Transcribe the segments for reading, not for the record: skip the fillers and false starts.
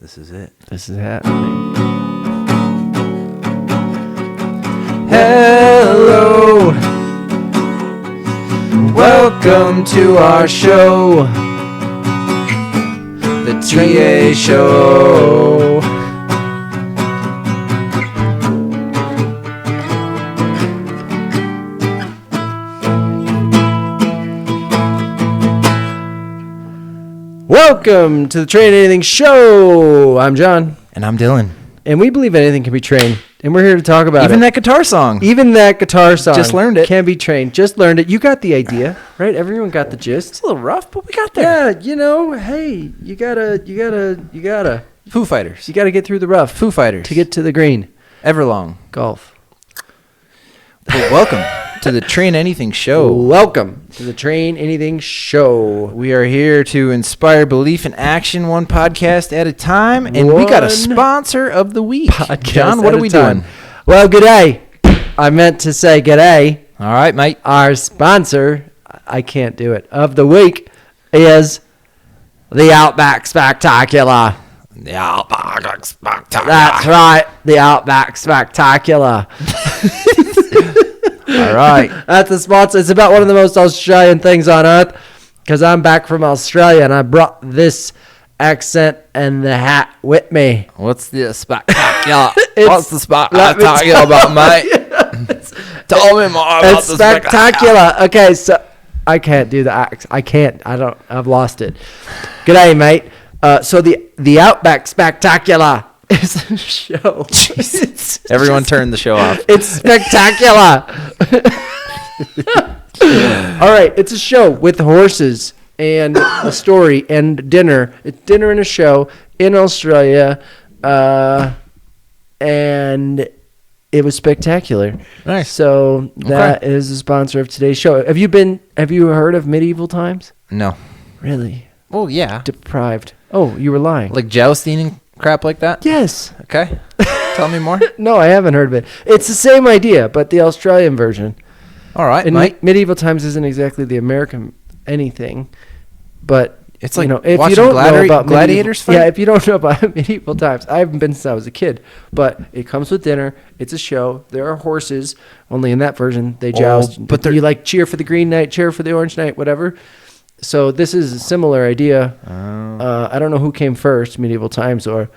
This is it. This is happening. Hello. Welcome to our show. The TA Show. Welcome to the TrainAnything Show. I'm John. And I'm Dylan. And we believe anything can be trained. And we're here to talk about Even it. that guitar song. Even that guitar song. Just learned it. Can be trained. Just learned it. You got the idea, right? Everyone got the gist. It's a little rough, but we got there. Yeah, you know, hey, you gotta. Foo Fighters. You gotta get through the rough. Foo Fighters. To get to the green. Everlong. Golf. Well, welcome to the TrainAnything Show. Welcome to the TrainAnything Show. We are here to inspire belief and action one podcast at a time. And we got a sponsor of the week. John, what are we doing? Well, g'day. I meant to say g'day. All right, mate. Our sponsor, I can't do it, of the week is the Outback Spectacular. The Outback Spectacular. That's right, the Outback Spectacular. All right. That's the sponsor. It's about one of the most Australian things on earth because I'm back from Australia and I brought this accent and the hat with me. What's the spectacular? It's- What's the spectacular about, mate? Tell me more about It's the spectacular. Okay, so I can't do the accent. I can't. I've lost it. G'day, mate. So the Outback Spectacular is a show. Jesus. Everyone turn the show off. It's spectacular. All right, it's a show with horses and a story and dinner. It's dinner and a show in Australia, and it was spectacular. Nice. So that is the sponsor of today's show. Have you heard of medieval times? No. Really? Well, yeah. Deprived. Oh, you were lying. Like jousting and crap like that? Yes. Okay. Tell me more. No, I haven't heard of it. It's the same idea, but the Australian version. All right, And mate. medieval times isn't exactly the American anything, but It's like you know, if you watching don't know about gladiators fight? yeah, if you don't know about medieval times, I haven't been since I was a kid. But it comes with dinner. It's a show. There are horses. Only in that version they joust. but But you like cheer for the green knight, cheer for the orange knight, whatever. So this is a similar idea. I don't know who came first, medieval times or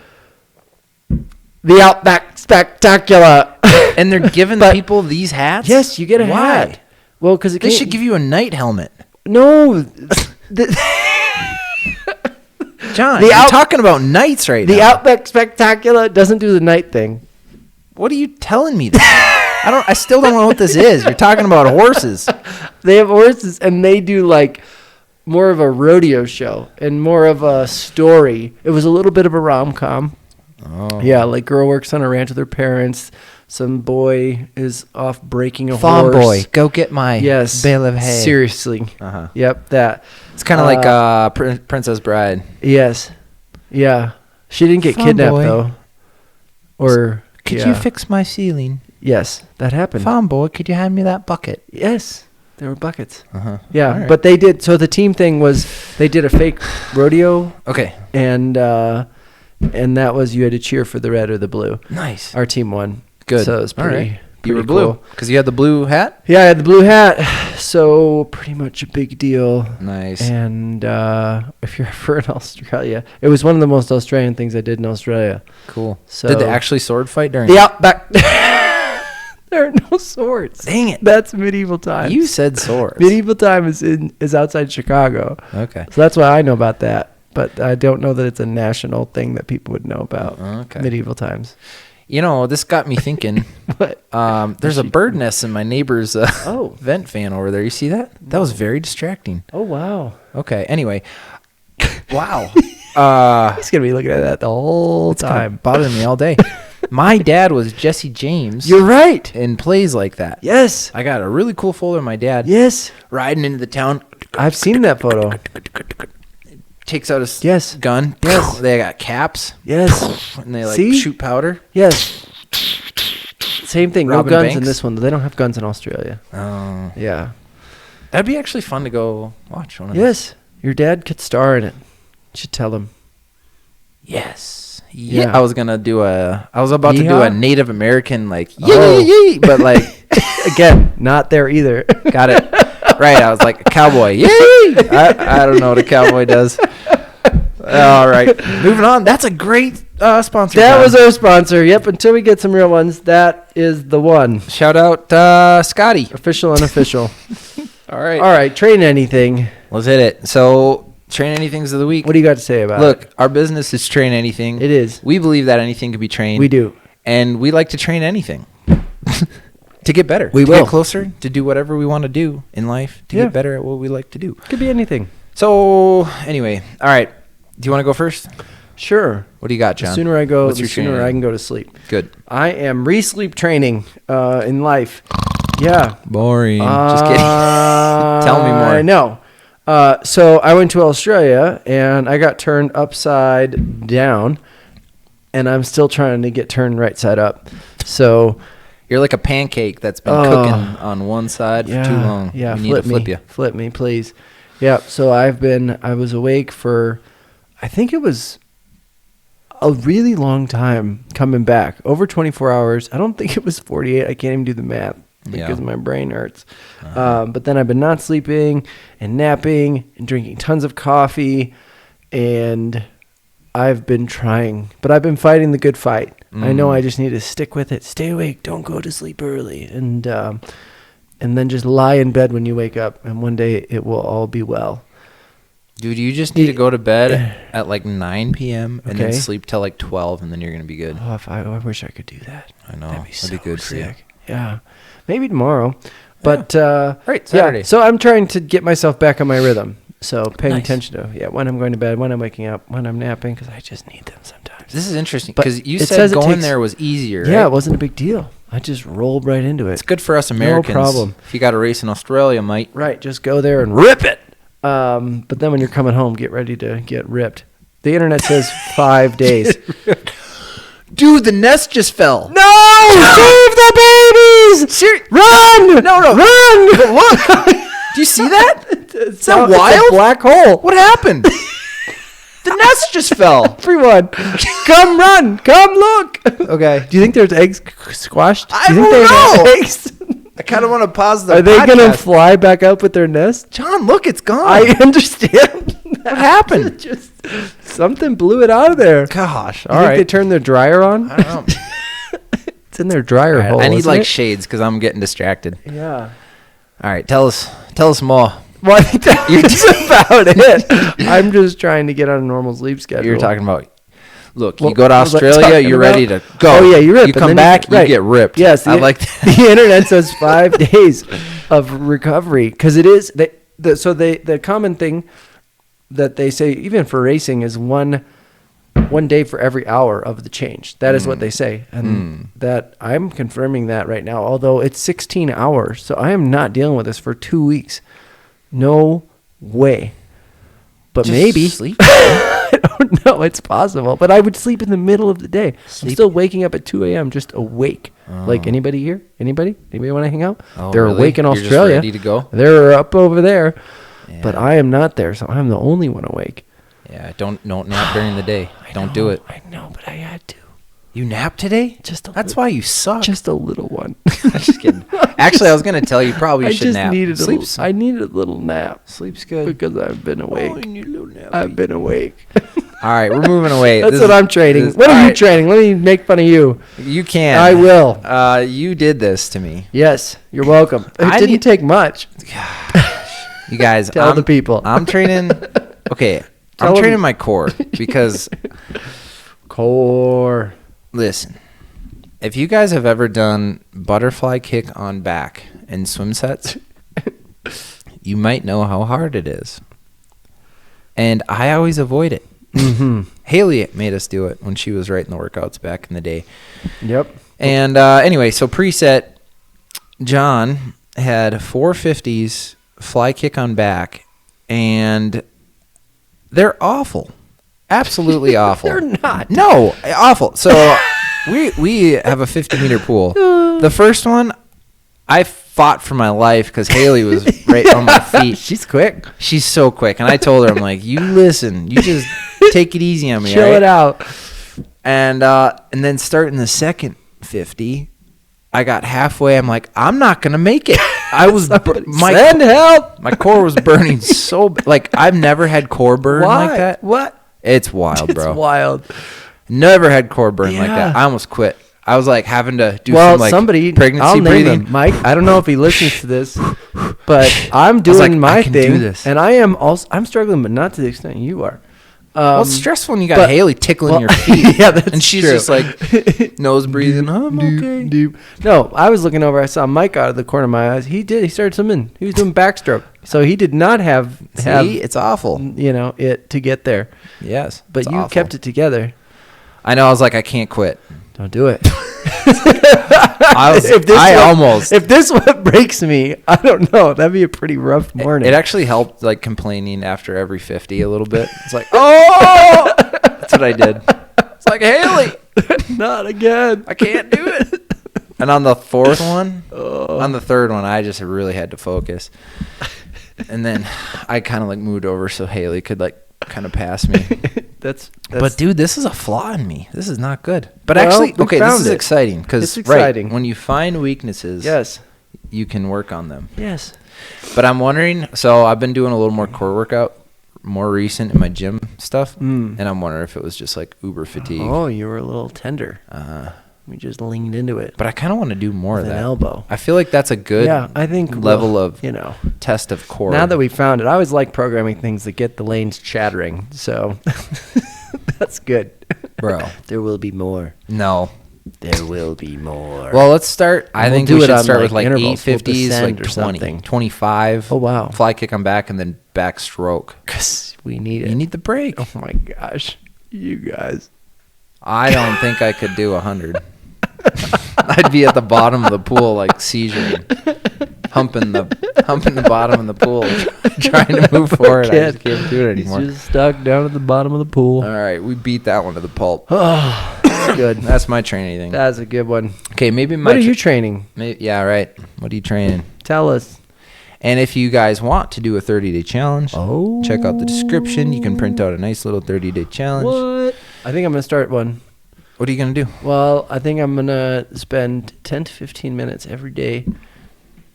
the Outback Spectacular. And they're giving people these hats? Yes, you get a Why? hat. Well, because They should give you a night helmet. no. John, The you're out- talking about knights right The now. Outback Spectacular doesn't do the night thing. What are you telling me? I still don't know what this is. You're talking about horses. They have horses, and they do like more of a rodeo show and more of a story. It was a little bit of a rom-com. Oh. Yeah, like girl works on a ranch with her parents. Some boy is off breaking a Farm horse. boy, go get my Yes. bale of hay. Seriously. Uh-huh. Yep, that. It's kind of like Princess Bride. Yes. Yeah. She didn't get Farm kidnapped, boy. though. Or, Could yeah. you fix my ceiling? Yes, that happened. Farm boy, could you hand me that bucket? Yes, there were buckets. Uh-huh. Yeah, All right. but they did. So the team thing was they did a fake rodeo, Okay. and that was you had to cheer for the red or the blue. Nice. Our team won. Good. So it was All pretty. right. You were pretty blue cool. because you had the blue hat. Yeah, I had the blue hat. So pretty much a big deal. Nice. And if you're ever in Australia, it was one of the most Australian things I did in Australia. Cool. So Did they actually sword fight during? the Outback? There are no swords. Dang it! That's medieval times. You said swords. Medieval time is outside Chicago. Okay. So that's why I know about that. But I don't know that it's a national thing that people would know about. Okay. Medieval times. You know, this got me thinking. What? There's a bird nest in my neighbor's Oh. vent fan over there. You see that? That was very distracting. Oh, wow. Okay. Anyway. Wow. He's going to be looking at that the whole time. Bothering me all day. My dad was Jesse James. You're right. in plays like that. Yes. I got a really cool folder of my dad Yes. riding into the town. I've seen that photo. Takes out his Yes. gun. Yes. They got caps. Yes. And they like See? shoot powder. Yes. Same thing. Robbing no guns in banks? this one. They don't have guns in Australia. Oh. Yeah. That'd be actually fun to go watch one of those. Yes. Your dad could star in it. You should tell him. Yes. Yeah, I was about to do a Native American like but like again, not there either. Got it right. I was like a cowboy. Yay! I don't know what a cowboy does. All right, moving on. That's a great sponsor. That was our sponsor. Yep. Until we get some real ones, that is the one. Shout out Scotty. Official, unofficial. All right. All right. Train anything. Let's hit it. So, Train Anythings of the week. What do you got to say about it? Look, our business is Train Anything. It is. We believe that anything can be trained. We do. And we like to train anything to get better. We to will. Get closer, to do whatever we want to do in life, to get better at what we like to do. Could be anything. So, anyway. All right. Do you want to go first? Sure. What do you got, John? The sooner I go, What's the sooner I can go to sleep. Good. I am re-sleep training in life. Yeah. Boring. Just kidding. Tell me more. I know. So I went to Australia and I got turned upside down, and I'm still trying to get turned right side up. So you're like a pancake that's been cooking on one side for too long. Yeah. We need to flip you. Flip me, please. Yeah. So I was awake for, I think it was a really long time coming back, over 24 hours. I don't think it was 48. I can't even do the math because my brain hurts. But then I've been not sleeping and napping and drinking tons of coffee, and I've been trying, but I've been fighting the good fight. I know I just need to stick with it. Stay awake. Don't go to sleep early. And then just lie in bed when you wake up, and one day it will all be well. Dude, you just need to go to bed at like 9 p.m. and then sleep till like 12, and then you're going to be good. Oh, I wish I could do that. I know. That'd be good sick. Yeah. Maybe tomorrow. But, right, Saturday. Yeah, so I'm trying to get myself back on my rhythm. So paying attention to when I'm going to bed, when I'm waking up, when I'm napping, because I just need them sometimes. This is interesting because you said going there was easier. Yeah, right? It wasn't a big deal. I just rolled right into it. It's good for us Americans. No problem. If you got a race in Australia, mate. Right, just go there and rip it. But then when you're coming home, get ready to get ripped. The internet says 5 days. Dude, the nest just fell. No! Save the babies! Run! No. Run! Look! Do you see that? Is that wild? It's a black hole. What happened? The nest just fell. Everyone, come run. Come look. Okay. Do you think there's eggs squashed? I don't know. Have eggs? I kind of want to pause the Are they podcast. going to fly back up with their nest? John, look, it's gone. I understand. What happened? Just something blew it out of there. Gosh. You think they turned their dryer on? I don't know. It's in their dryer hole. I need isn't like it? shades because I'm getting distracted. Yeah. All right, tell us more. Well, I think that's about it. I'm just trying to get on a normal sleep schedule. You're talking about. Look, Well, you go to what was I Australia, talking you're about? ready to go. Oh, yeah, you rip. You and come then back, right. you get ripped. Yes, I like that. The internet says 5 days of recovery because it is. The common thing that they say, even for racing, is one day for every hour of the change. That is what they say. And that I'm confirming that right now, although it's 16 hours. So I am not dealing with this for 2 weeks. No way. But Just maybe. Sleep. I don't know. It's possible. But I would sleep in the middle of the day. I'm still waking up at 2 a.m. just awake. Like anybody here? Anybody want to hang out? Oh, They're really? awake in You're Australia. just ready to go? They're up over there. Yeah. But I am not there. So I'm the only one awake. Yeah, don't nap during the day. Don't do it. I know, but I had to. You nap today? That's why you suck. Just a little one. Just kidding. Actually, I was gonna tell you probably I should just nap. needed Sleep's I needed a little nap sleep's good. because I've been awake. Oh, you need a little nap. I've been awake. All right, we're moving away. That's what I'm training. What are you training? Let me make fun of you. You can. I will. You did this to me. Yes, you're welcome. It didn't take much. You guys, Tell the people. I'm training. Okay, Tell I'm 'em. training my core because Core. listen, if you guys have ever done butterfly kick on back in swim sets, you might know how hard it is. And I always avoid it. Mm-hmm. Haley made us do it when she was writing the workouts back in the day. Yep. And anyway, so preset, John had 450s fly kick on back, and they're awful. Absolutely awful. They're not. No, awful. So we have a 50-meter pool. The first one, I fought for my life because Haley was right on my feet. She's quick. She's so quick. And I told her, I'm like, you listen. You just take it easy on me. Chill all right? it out. And then starting the second 50, I got halfway. I'm like, I'm not gonna make it. I was Send help. My core was burning so like I've never had core burn like that. What? It's wild, bro. It's wild. Never had core burn like that. I almost quit. I was like having to do some like somebody, pregnancy I'll name breathing. him. Mike, I don't know if he listens to this, but I'm doing my thing, and I'm struggling, but not to the extent you are. Well, it's stressful when you got Haley tickling your feet. Yeah, that's and she's true. just like nose breathing. I'm okay. No, I was looking over. I saw Mike out of the corner of my eyes. He started swimming. He was doing backstroke, so he did not have. It's awful. It to get there. Yes, but you kept it together. I know. I was like, I can't quit. Don't do it. If this one breaks me, I don't know. That'd be a pretty rough morning. It actually helped, like complaining after every 50 a little bit. It's like, oh, that's what I did. It's like, Haley, not again. I can't do it. And on the fourth one, on the third one, I just really had to focus. And then I kind of like moved over so Haley could like kind of pass me. But dude, this is a flaw in me. This is not good. But actually, okay, this is exciting because when you find weaknesses, yes, you can work on them. Yes. But I'm wondering. So I've been doing a little more core workout, more recent in my gym stuff, and I'm wondering if it was just like uber fatigue. Oh, you were a little tender. We just leaned into it. But I kind of want to do more of that. An elbow. I feel like that's a good I think level of test of core. Now that we found it, I always like programming things that get the lanes chattering. So that's good. Bro. There will be more. No. There will be more. Well, let's start. I think we should start with like 850s, like 20, something. 25. Oh, wow. Fly kick on back and then back stroke. Because we need it. You need the break. Oh, my gosh. You guys. I don't think I could do 100. I'd be at the bottom of the pool, like seizuring, humping the bottom of the pool, trying to move forward. I just can't do it anymore. He's just stuck down at the bottom of the pool. All right, we beat that one to the pulp. Oh, that's good. That's my training thing. That's a good one. Okay, maybe What are you training? Yeah, right. What are you training? Tell us. And if you guys want to do a 30-day challenge, check out the description. You can print out a nice little 30-day challenge. What? I think I'm going to start one. What are you going to do? Well, I think I'm going to spend 10 to 15 minutes every day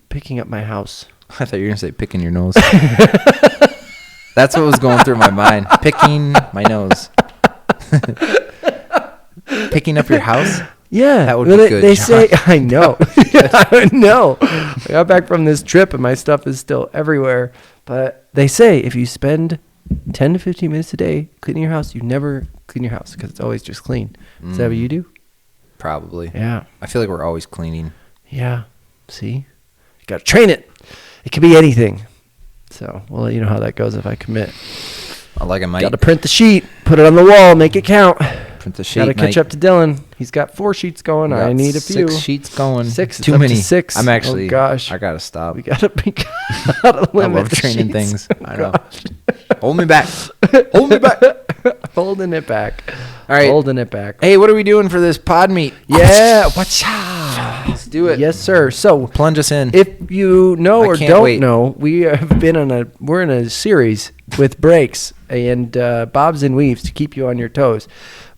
picking up my house. I thought you were going to say picking your nose. That's what was going through my mind. Picking my nose. Picking up your house? Yeah. That would be good, They John. say, I know. I know. I got back from this trip and my stuff is still everywhere. But they say if you spend 10 to 15 minutes a day cleaning your house, you never clean your house because it's always just clean. Is that what you do? Probably. Yeah. I feel like we're always cleaning. Yeah. See? You got to train it. It could be anything. So we'll let you know how that goes if I commit. Like I might. Got to print the sheet, put it on the wall, make it count. Print the sheet. Got to catch up to Dylan. He's got 4 sheets going. I need a few. 6 sheets going. 6. Too many. 6. I'm actually. Oh gosh. I gotta stop. We gotta limit. I love the training sheets. things. I know. Hold me back. Hold me back. Holding it back. All right. Holding it back. Hey, what are we doing for this pod meet? Yeah. Let's do it. Yes, sir. So plunge us in. If you know or don't know, we have been we're in a series with breaks and bobs and weaves to keep you on your toes.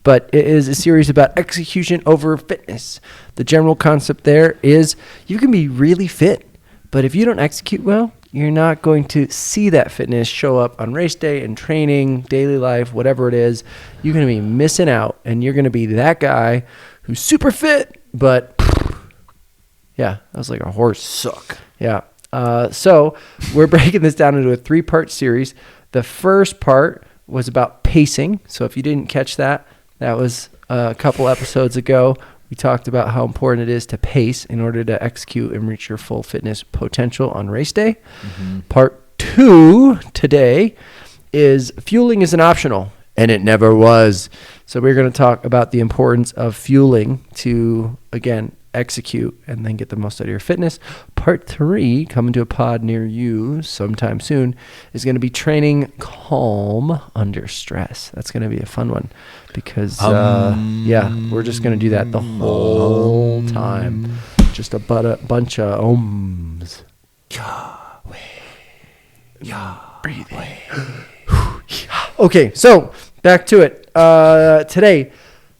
But it is a series about execution over fitness. The general concept there is you can be really fit, but if you don't execute well, you're not going to see that fitness show up on race day and training, daily life, whatever it is. You're going to be missing out, and you're going to be that guy who's super fit, but yeah, that was like a horse. Suck. Yeah. So we're breaking this down into a 3-part series. The first part was about pacing. So if you didn't catch that, that was a couple episodes ago. We talked about how important it is to pace in order to execute and reach your full fitness potential on race day. Mm-hmm. Part 2 today is fueling is an optional, and it never was. So we're going to talk about the importance of fueling to, again, execute and then get the most out of your fitness. Part 3, coming to a pod near you sometime soon, is going to be training calm under stress. That's going to be a fun one because, we're just going to do that the whole time. Just a bunch of ohms. Yahweh. Breathing. Okay, so back to it. Today,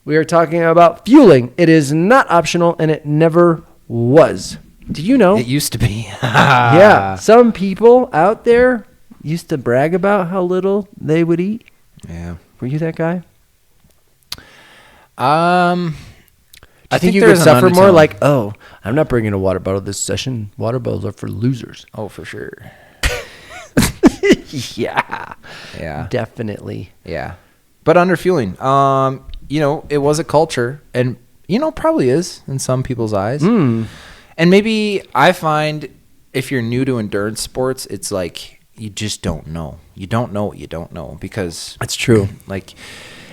We are talking about fueling. It is not optional, and it never was. Did you know? It used to be. Yeah. Some people out there used to brag about how little they would eat. Yeah. Were you that guy? I think you could suffer more like, oh, I'm not bringing a water bottle this session. Water bottles are for losers. Oh, for sure. Yeah. Yeah. Definitely. Yeah. But underfueling, it was a culture, and, probably is in some people's eyes. Mm. And maybe I find if you're new to endurance sports, it's like you just don't know. You don't know what you don't know, because That's true. like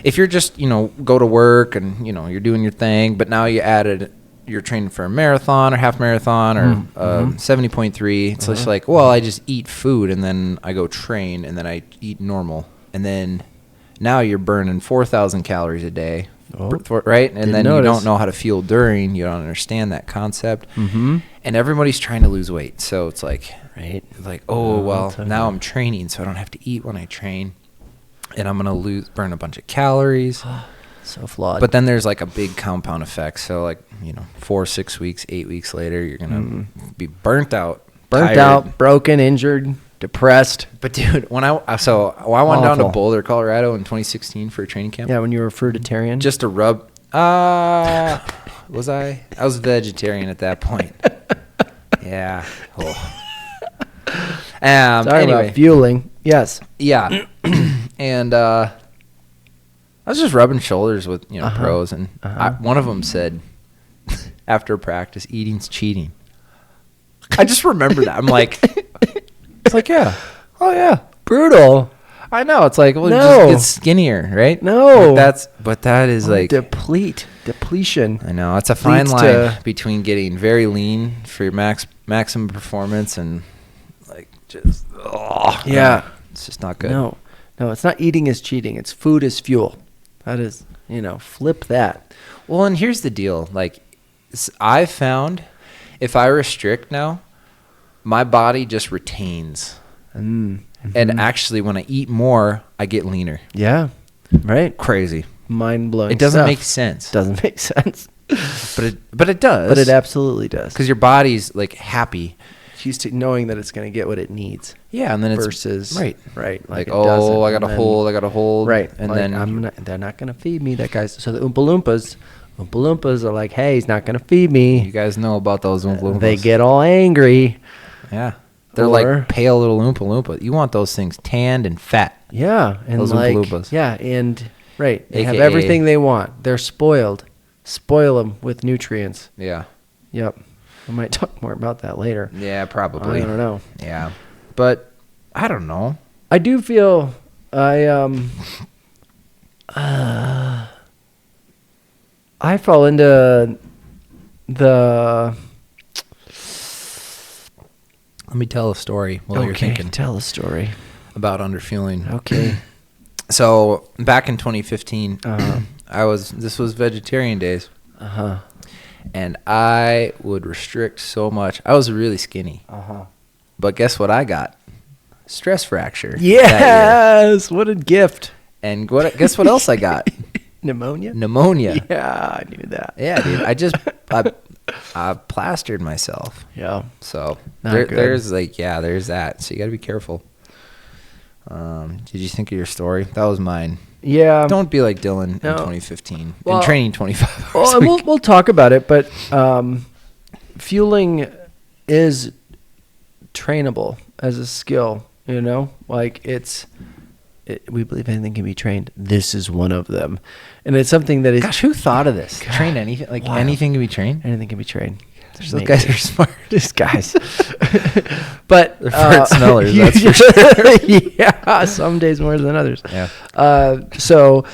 if you're just, go to work and, you're doing your thing, but now you're training for a marathon or half marathon or 70.3. It's just like, well, I just eat food and then I go train and then I eat normal. And then now you're burning 4,000 calories a day, right? And then you don't know how to fuel during. You don't understand that concept. Mm-hmm. And everybody's trying to lose weight. So it's like, right? Like, now I'm training, so I don't have to eat when I train. And I'm going to burn a bunch of calories. So flawed. But then there's like a big compound effect. So like, 4, 6 weeks, 8 weeks later, you're going to be burnt out. Burnt out, broken, injured, depressed. But dude, when I went down to Boulder, Colorado in 2016 for a training camp. Yeah, when you were fruitarian. Just to rub. Was I? I was vegetarian at that point. Yeah. Oh. Sorry about fueling. Yes. Yeah. And I was just rubbing shoulders with pros, and one of them said after practice, eating's cheating. I just remember that. I'm like, it's like, yeah, oh yeah, brutal. I know. It's like, well, no. Just get skinnier, right? No, but that is like depletion. I know it's a fine line between getting very lean for your maximum performance and like just yeah, it's just not good. No, it's not eating is cheating. It's food is fuel. That is, flip that. Well, and here's the deal. Like, I've found if I restrict now, my body just retains. Mm-hmm. And actually, when I eat more, I get leaner. Yeah. Right. Crazy. Mind-blowing. It doesn't make sense. Doesn't make sense. But it does. But it absolutely does. Because your body's like happy. It's used to knowing that it's going to get what it needs. Yeah, and then versus right. Like I got to hold. Right. And like, then they're not going to feed me. That guy's so the Oompa Loompas are like, hey, he's not going to feed me. You guys know about those Oompa Loompas. They get all angry. Yeah. They're like pale little Oompa Loompa. You want those things tanned and fat. Yeah, and those like Oompa Loompas. Yeah, and right, they AKA, have everything they want. They're spoiled. Spoil them with nutrients. Yeah. Yep. I might talk more about that later. Yeah, probably. I don't know. Yeah, but I don't know. I do feel I fall into the. Let me tell a story while you're thinking. Tell a story about underfueling. Okay. So back in 2015, this was vegetarian days. And I would restrict so much. I was really skinny. But guess what I got? Stress fracture. Yes. What a gift. And guess what else I got? Pneumonia. Yeah, I knew that. Yeah, dude. I plastered myself. Yeah. So there's that. So you got to be careful. Did you think of your story? That was mine. Yeah. Don't be like Dylan in 2015 well, and training 25 hours well, a week. We'll talk about it, but fueling is trainable as a skill, Like we believe anything can be trained. This is one of them. And it's something that is... Gosh, who thought of this? Train anything? Like anything can be trained? Anything can be trained. Those guys are smart. These guys. But... They're fart smellers, that's for sure. Yeah, some days more than others. Yeah. So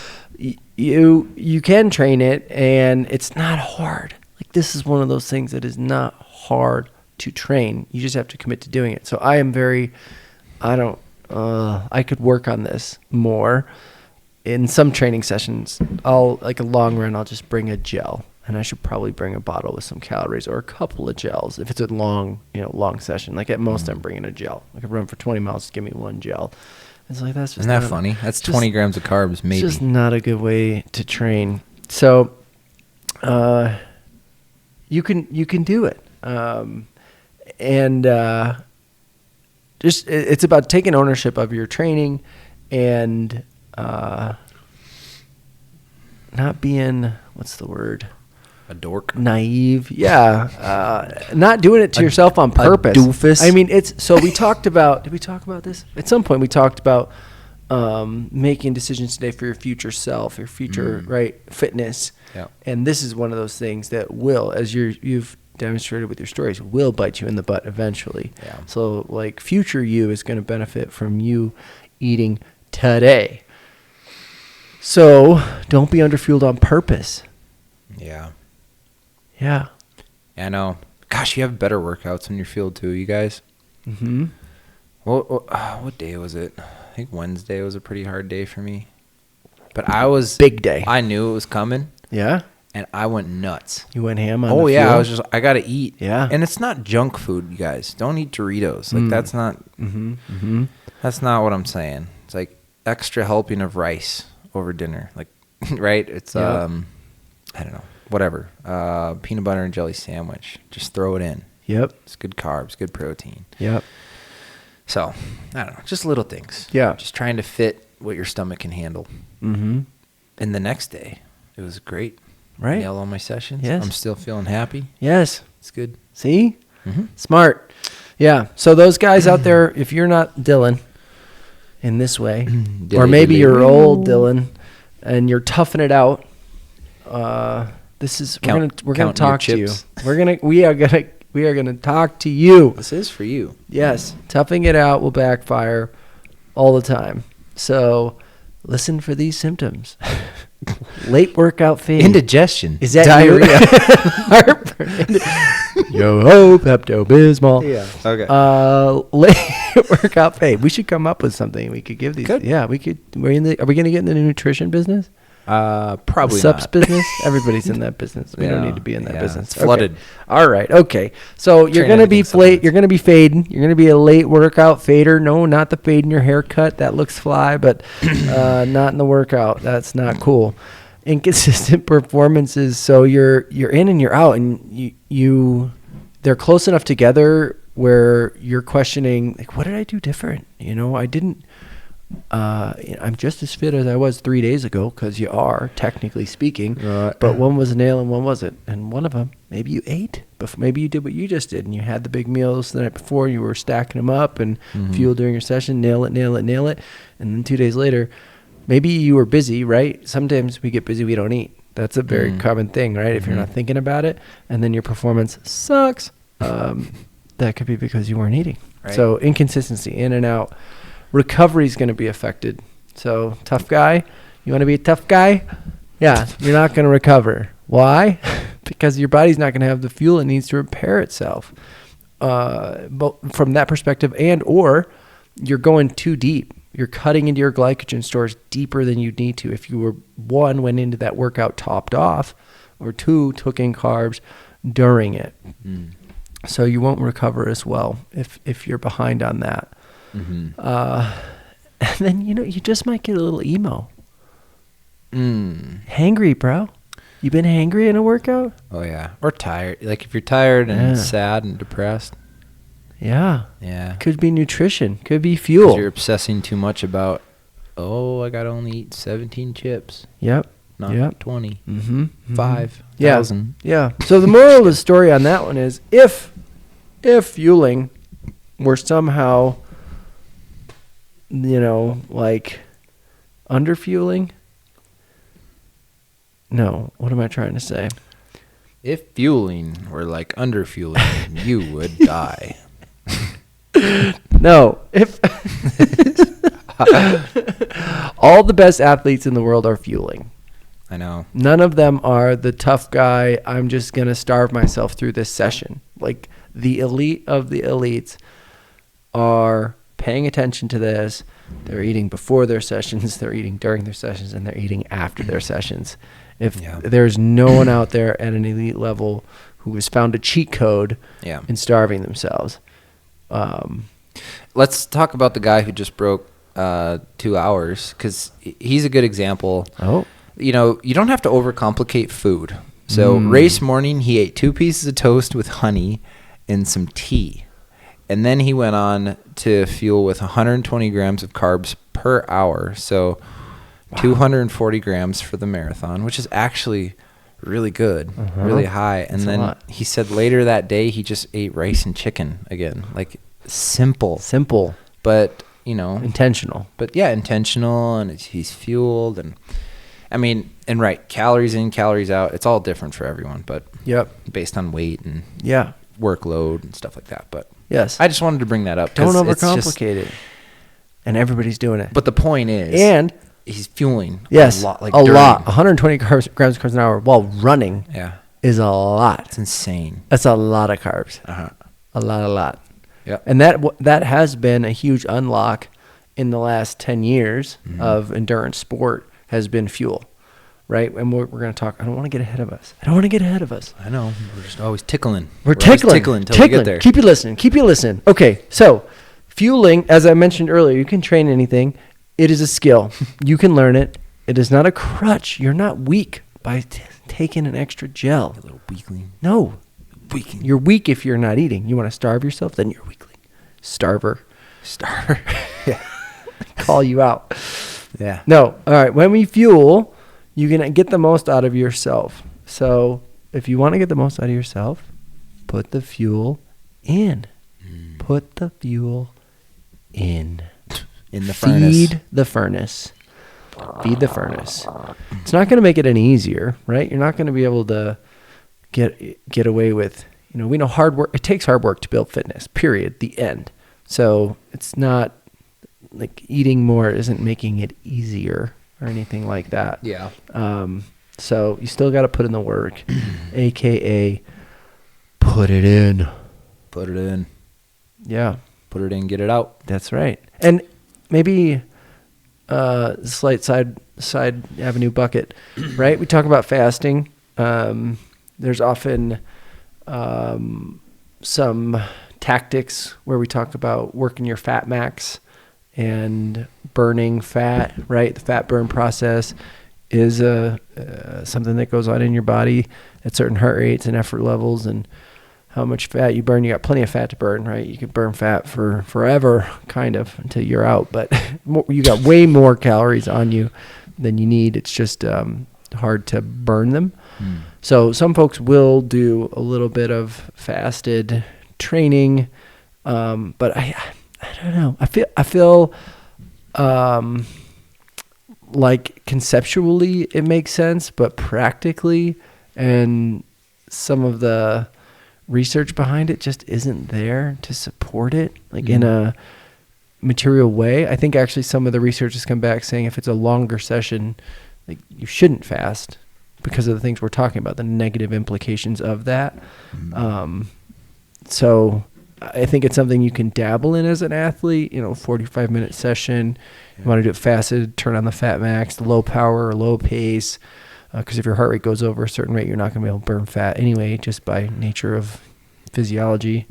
you can train it, and it's not hard. Like, this is one of those things that is not hard to train. You just have to commit to doing it. So I am very... I could work on this more. In some training sessions, like a long run, I'll just bring a gel, and I should probably bring a bottle with some calories or a couple of gels. If it's a long session, like at most I'm bringing a gel. I could run for 20 miles, just give me one gel. It's like, that's just Isn't that funny? That's 20 grams of carbs, maybe. It's just not a good way to train. So you can do it. And just it's about taking ownership of your training and not being, what's the word? A dork. Naive. Yeah. Not doing it to yourself on purpose. A doofus. I mean, so we talked about, did we talk about this? At some point we talked about making decisions today for your future self, your future, right, fitness. Yeah. And this is one of those things that will, as you've demonstrated with your stories, will bite you in the butt eventually. Yeah. So like future you is going to benefit from you eating today. So don't be underfueled on purpose. Yeah. Yeah. I know. Gosh, you have better workouts in your field too, you guys. Mm-hmm. What day was it? I think Wednesday was a pretty hard day for me. But I was... Big day. I knew it was coming. Yeah? And I went nuts. You went ham on Oh, the yeah. fuel? I got to eat. Yeah. And it's not junk food, you guys. Don't eat Doritos. Like, that's not... Mm-hmm. Mm-hmm. That's not what I'm saying. It's like extra helping of rice over dinner. Like, right? It's, Yeah. I don't know. Whatever. Peanut butter and jelly sandwich. Just throw it in. Yep. It's good carbs, good protein. Yep. So, I don't know. Just little things. Yeah. Just trying to fit what your stomach can handle. Mm-hmm. And the next day, it was great. Right. Nailed all my sessions. Yes. I'm still feeling happy. Yes. It's good. See? Mm-hmm. Smart. Yeah. So those guys out there, if you're not Dylan in this way, or maybe you're old Dylan and you're toughing it out, we're gonna talk to you. We are gonna talk to you. This is for you. Yes, toughing it out will backfire all the time. So listen for these symptoms. Late workout fade. Indigestion. Is that diarrhea? Yo ho, Pepto-Bismol. Yeah. Okay. Late workout fade. We should come up with something we could give these. Good. Yeah, we could. Are we going to get in the nutrition business? Probably Subs not. business. Everybody's in that business. We don't Yeah, need to be in that yeah, business. it's flooded. Okay. All right. Okay. So you're gonna be You're gonna be fading. You're gonna be a late workout fader. No, not the fade in your haircut. That looks fly, but not in the workout. That's not cool. Inconsistent performances. So you're in and you're out, and they're close enough together where you're questioning, like, what did I do different? I didn't. I'm just as fit as I was 3 days ago, because you are, technically speaking. But one was a nail and one wasn't. And one of them, maybe you ate. Maybe you did what you just did, and you had the big meals the night before. You were stacking them up and fuel during your session, nail it. And then 2 days later, maybe you were busy, right? Sometimes we get busy, we don't eat. That's a very common thing, right? If you're not thinking about it, and then your performance sucks, that could be because you weren't eating. Right. So inconsistency, in and out. Recovery is going to be affected. So tough guy, you want to be a tough guy? Yeah, you're not going to recover. Why? Because your body's not going to have the fuel it needs to repair itself. But from that perspective, or you're going too deep. You're cutting into your glycogen stores deeper than you need to. If you were, one, went into that workout topped off, or two, took in carbs during it. So you won't recover as well if you're behind on that. And then you just might get a little emo. Hangry, bro. You been hangry in a workout? Oh yeah. Or tired. Like if you're tired and sad and depressed. Yeah. Yeah. Could be nutrition. Could be fuel. You're obsessing too much about, I gotta only eat 17 chips. Yep. Not 20. 5,000. Yeah. So the moral of the story on that one is, if fueling were somehow, like underfueling. No, what am I trying to say? If fueling were like underfueling, you would die. No, if all the best athletes in the world are fueling. I know. None of them are the tough guy, I'm just going to starve myself through this session. Like, the elite of the elites are paying attention to this. They're eating before their sessions, they're eating during their sessions, and they're eating after their sessions. If there's no one out there at an elite level who has found a cheat code in starving themselves. Let's talk about the guy who just broke 2 hours, because he's a good example. Oh. you don't have to overcomplicate food. So race morning, he ate 2 pieces of toast with honey and some tea. And then he went on to fuel with 120 grams of carbs per hour. So 240 grams for the marathon, which is actually really good, really high. And then he said later that day, he just ate rice and chicken again. Like simple. But, intentional. But yeah, intentional, and he's fueled. And I mean, and right, calories in, calories out. It's all different for everyone, but based on weight and workload and stuff like that. But yes, I just wanted to bring that up. Don't overcomplicate it. And everybody's doing it. But the point is, and he's fueling a lot. 120 grams of carbs an hour while running is a lot. It's insane. That's a lot of carbs. A lot. Yeah. And that has been a huge unlock in the last 10 years of endurance sport, has been fuel, right? And we're going to talk. I don't want to get ahead of us. I know. We're just always tickling. We're tickling until we get there. Keep you listening. Okay, so fueling, as I mentioned earlier, you can train anything. It is a skill. You can learn it. It is not a crutch. You're not weak by taking an extra gel. A little weakling. No. Weakling. You're weak if you're not eating. You want to starve yourself? Then you're weakling. Starver. Yeah. Call you out. Yeah. No. All right. When we fuel, you can get the most out of yourself. So if you want to get the most out of yourself, put the fuel in. Put the fuel in. In the furnace. Feed the furnace. It's not going to make it any easier, right? You're not going to be able to get away with, we know hard work. It takes hard work to build fitness, period, the end. So it's not like eating more isn't making it easier or anything like that. Yeah. So you still got to put in the work, AKA put it in. Yeah. Put it in, get it out. That's right. And maybe slight side avenue bucket, right? We talk about fasting. There's often some tactics where we talk about working your fat max and burning fat, right? The fat burn process is something that goes on in your body at certain heart rates and effort levels, and how much fat you burn. You got plenty of fat to burn, right? You can burn fat for forever, kind of, until you're out, but you got way more calories on you than you need. It's just hard to burn them. So some folks will do a little bit of fasted training, but I don't know. I feel like conceptually it makes sense, but practically and some of the research behind it just isn't there to support it, like in a material way. I think actually some of the research has come back saying if it's a longer session, like you shouldn't fast because of the things we're talking about, the negative implications of that. So I think it's something you can dabble in as an athlete, 45-minute session. You want to do it fasted, turn on the fat max, low power or low pace. Because if your heart rate goes over a certain rate, you're not going to be able to burn fat anyway, just by nature of physiology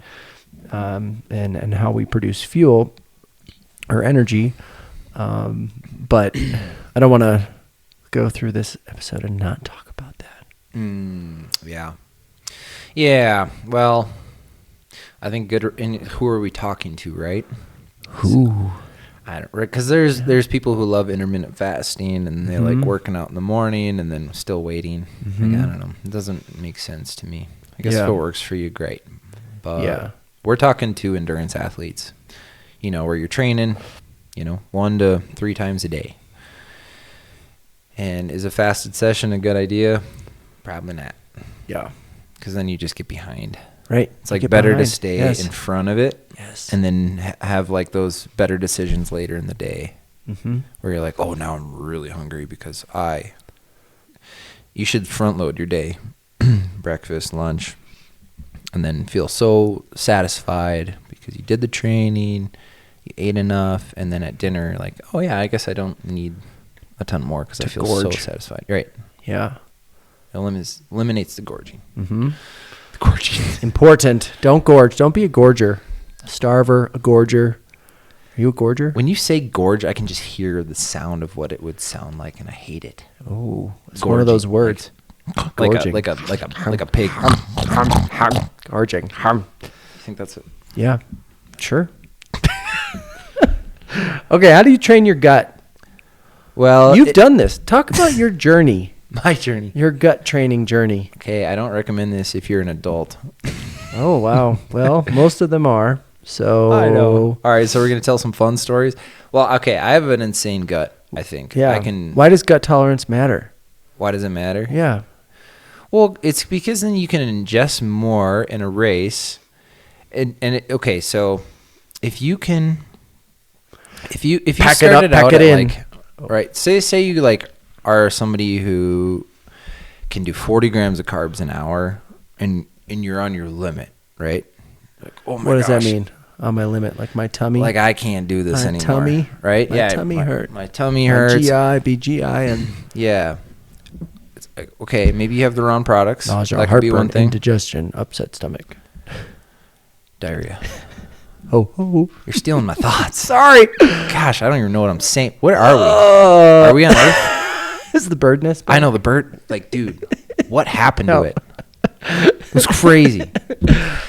and how we produce fuel or energy. But I don't want to go through this episode and not talk about that. Yeah. Well, I think who are we talking to, right? Who? I don't, right? Because there's people who love intermittent fasting and they like working out in the morning and then still waiting. Like, I don't know. It doesn't make sense to me. I guess if it works for you, great. But we're talking to endurance athletes, where you're training, 1 to 3 times a day. And is a fasted session a good idea? Probably not. Yeah. Because then you just get behind. Right. It's like better to stay in front of it. Yes. And then have like those better decisions later in the day. Where you're like, oh, now I'm really hungry because you should front load your day. Breakfast, lunch. And then feel so satisfied because you did the training, you ate enough. And then at dinner, like, oh yeah, I guess I don't need a ton more because I feel so satisfied. Right. Yeah. It eliminates the gorging. The gorging. Important. Don't gorge. Don't be a gorger. A starver, a gorger. Are you a gorger? When you say gorge, I can just hear the sound of what it would sound like, and I hate it. Oh, it's one of those words. Gorging. Like a pig. Gorging. I think that's it. Yeah, sure. Okay, how do you train your gut? Well, You've done this. Talk about your journey. My journey. Your gut training journey. Okay, I don't recommend this if you're an adult. Oh, wow. Well, most of them are. So I know. All right, so we're going to tell some fun stories. Well, okay, I have an insane gut, I think. Yeah. I can. Why does gut tolerance matter? Why does it matter? Yeah. Well, it's because then you can ingest more in a race. Okay, so if you can, if you Pack it up, started pack out it at in. like, right, say you like are somebody who can do 40 grams of carbs an hour, and you're on your limit, right? Like, oh my What does that gosh. mean? On my limit, like my tummy. Like I can't do this My anymore. tummy? Right? My tummy hurt. My tummy My hurts. GI, BGI, and Yeah. It's like, okay, maybe you have the wrong products. nausea, That could be one heartburn, thing. indigestion, upset stomach. Diarrhea. Oh, oh. You're stealing my thoughts. Sorry. Gosh, I don't even know what I'm saying. Where are we? Are we on Earth? This is the bird nest. I know the bird. Like, dude, what happened No. to it? It was crazy.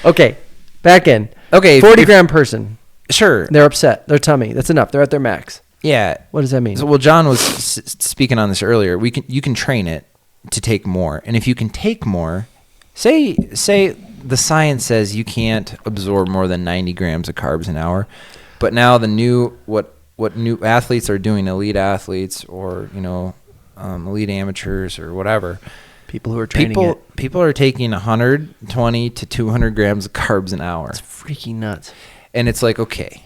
Okay, back in. Okay, 40 gram person. Sure. They're upset. Their tummy. That's enough. They're at their max. Yeah. What does that mean? So, well, John was speaking on this earlier. You can train it to take more, and if you can take more, say the science says you can't absorb more than 90 grams of carbs an hour, but now the new what new athletes are doing, elite athletes or elite amateurs or whatever, People who are training people are taking 120 to 200 grams of carbs an hour. It's freaking nuts. And it's like, okay,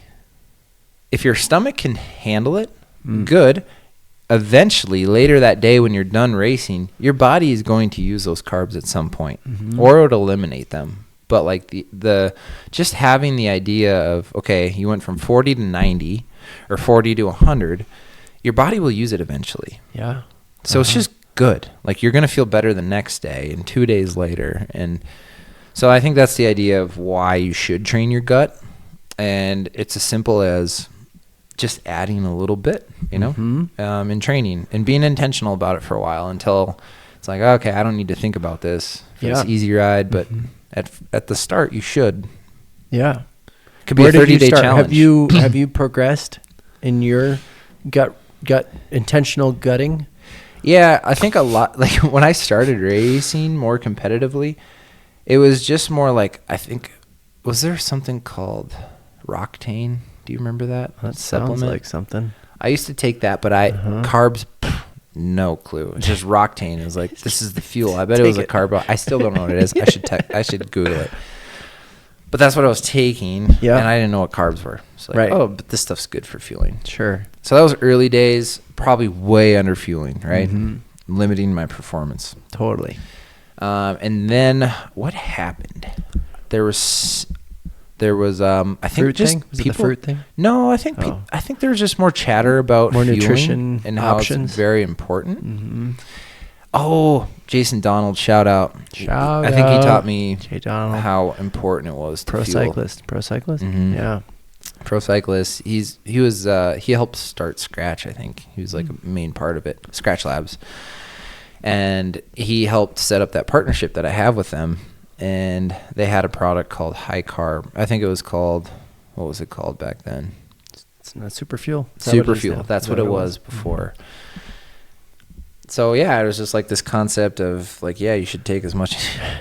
if your stomach can handle it, good. Eventually, later that day when you're done racing, your body is going to use those carbs at some point, or it would eliminate them. But like the just having the idea of, okay, you went from 40 to 90 or 40 to 100, your body will use it eventually. Yeah. So it's just good. Like you're going to feel better the next day and 2 days later. And so I think that's the idea of why you should train your gut. And it's as simple as just adding a little bit, in training and being intentional about it for a while until it's like, okay, I don't need to think about this for this easy ride. But at the start, you should. Yeah. Could be a 30-day start? challenge. Have you progressed in your gut intentional gutting? Yeah, I think a lot. Like when I started racing more competitively, it was just more like, I think, was there something called Roctane? Do you remember that? That supplement? sounds like something. I used to take that, but carbs, no clue. It's just Roctane. It was like, this is the fuel. I bet it was a carb. I still don't know what it is. I should Google it. But that's what I was taking, and I didn't know what carbs were. So like, oh, but this stuff's good for fueling. Sure. So that was early days, probably way under fueling, right? Limiting my performance. Totally. And then what happened? There was I think fruit just thing? Was people, it the fruit thing? No, I think I think there was just more chatter about more fueling nutrition and how options. it's very important. Oh, Jason Donald, shout out. Shout I think he out. taught me Jay Donald. how important it was to Pro fuel. cyclist. Yeah. Pro cyclist. He helped start Scratch, I think. He was like a main part of it. Scratch Labs. And he helped set up that partnership that I have with them. And they had a product called High Carb. I think it was called, what was it called back then? It's not Super Fuel. Super Fuel. That's what it was before. So yeah, it was just like this concept of like, yeah, you should take as much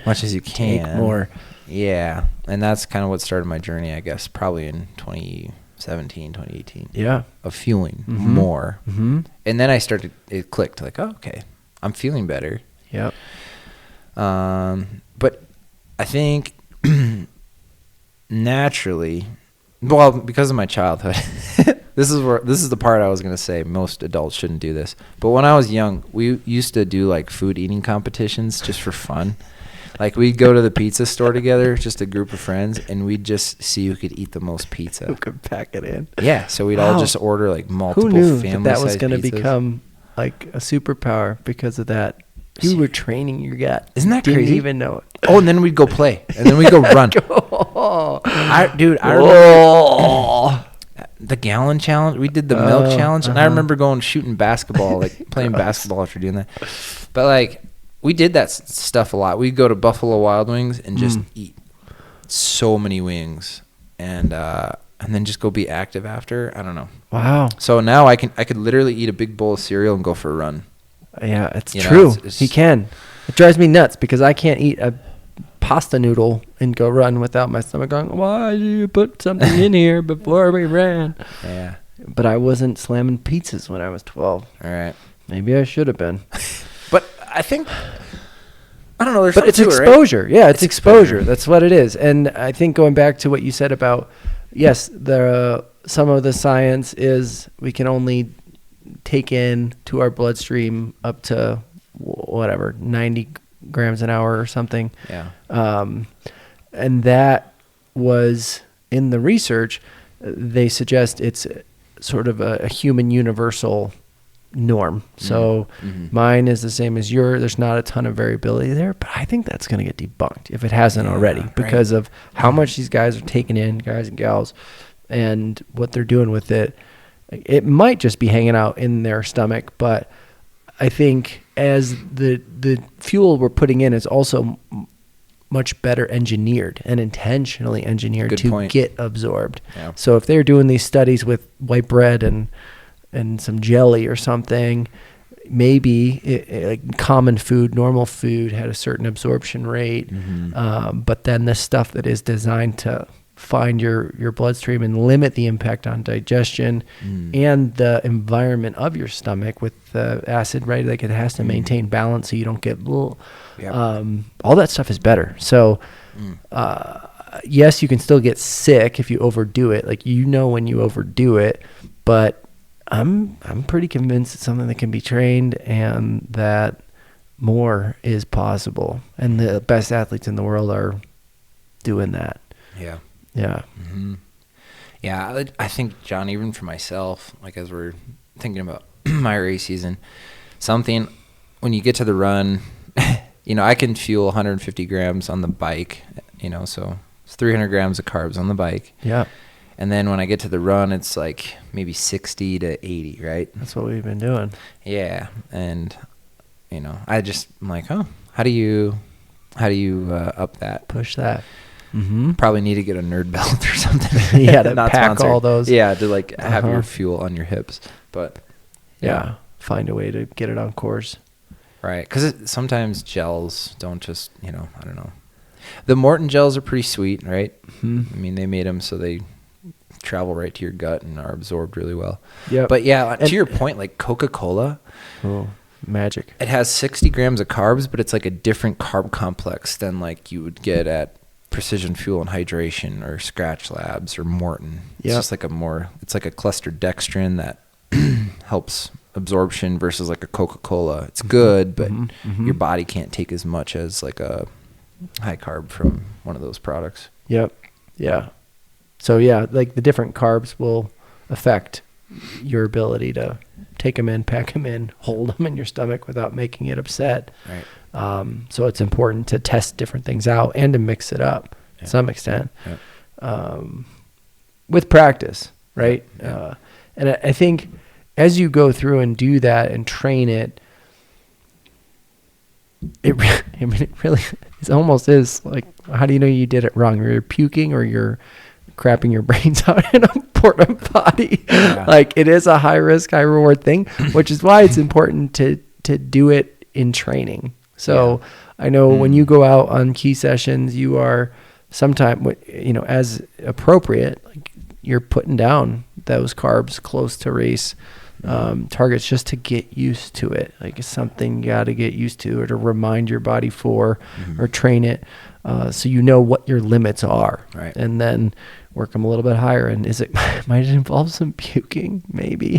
as you can. Take more. Yeah. And that's kind of what started my journey, I guess, probably in 2017, 2018. Yeah. Of fueling more. And then it clicked like, oh, okay, I'm feeling better. Yep. But I think naturally, well, because of my childhood, this is the part I was going to say most adults shouldn't do this. But when I was young, we used to do like food eating competitions just for fun. Like we'd go to the pizza store together, just a group of friends, and we'd just see who could eat the most pizza. Who could pack it in? Yeah, so we'd all just order like multiple Who knew family that was going to become like a superpower because of that? You were training your gut. Isn't that Didn't crazy? even know it. Oh, and then we'd go play, and then we'd go run. I remember. the gallon challenge. We did the milk challenge, and I remember going shooting basketball, like playing basketball after doing that. But like we did that stuff a lot. We'd go to Buffalo Wild Wings and just eat so many wings, and then just go be active after. I don't know. Wow. So now I could literally eat a big bowl of cereal and go for a run. Yeah, it's true. He can. It drives me nuts because I can't eat a pasta noodle and go run without my stomach going, why did you put something in here before we ran? Yeah. But I wasn't slamming pizzas when I was 12. All right. Maybe I should have been. But I think, I don't know. But it's exposure. Right? Yeah, it's exposure. That's what it is. And I think going back to what you said about, yes, some of the science is we can only take in to our bloodstream up to whatever, 90 grams an hour or something. Yeah. And that was in the research, they suggest it's sort of a human universal norm. So mine is the same as yours. There's not a ton of variability there, but I think that's going to get debunked if it hasn't already because of how much these guys are taking in, guys and gals, and what they're doing with it. It might just be hanging out in their stomach, but I think as the fuel we're putting in is also much better engineered and intentionally engineered get absorbed. Yeah. So if they're doing these studies with white bread and some jelly or something, maybe like common food, normal food had a certain absorption rate, but then the stuff that is designed to find your bloodstream and limit the impact on digestion and the environment of your stomach with the acid, right? Like it has to maintain balance so you don't get all that stuff is better. So yes, you can still get sick if you overdo it. Like when you overdo it, but I'm pretty convinced it's something that can be trained and that more is possible. And the best athletes in the world are doing that. Yeah. Yeah. Mm-hmm. Yeah. I think, John, even for myself, like as we're thinking about my race season, something when you get to the run, I can fuel 150 grams on the bike, so it's 300 grams of carbs on the bike. Yeah. And then when I get to the run, it's like maybe 60 to 80, right? That's what we've been doing. Yeah. And, I'm like, how do you up that? Push that. Mm-hmm. Probably need to get a nerd belt or something. Yeah, to pack sponsored. All those. Yeah, to like have your fuel on your hips. But yeah, find a way to get it on course. Right, because sometimes gels don't just, I don't know. The Morton gels are pretty sweet, right? Mm-hmm. I mean, they made them so they travel right to your gut and are absorbed really well. Yeah. But yeah, to your point, like Coca-Cola. Oh, magic. It has 60 grams of carbs, but it's like a different carb complex than like you would get at Precision Fuel and Hydration or Scratch Labs or Morton. It's just like it's like a clustered dextrin that helps absorption versus like a Coca-Cola. It's good, but your body can't take as much as like a high carb from one of those products. Yep. Yeah. So yeah, like the different carbs will affect your ability to take them in, pack them in, hold them in your stomach without making it upset. Right. So it's important to test different things out and to mix it up to some extent with practice, right? Yeah. And I think as you go through and do that and train it, it almost is like, how do you know you did it wrong? You're puking or you're crapping your brains out in a porta potty. Yeah. Like it is a high risk, high reward thing, which is why it's important to do it in training. So I know when you go out on key sessions, you are sometimes, as appropriate, like you're putting down those carbs close to race targets just to get used to it. Like it's something you got to get used to or to remind your body for or train it so you know what your limits are. Right. And then work them a little bit higher. And might it involve some puking? Maybe.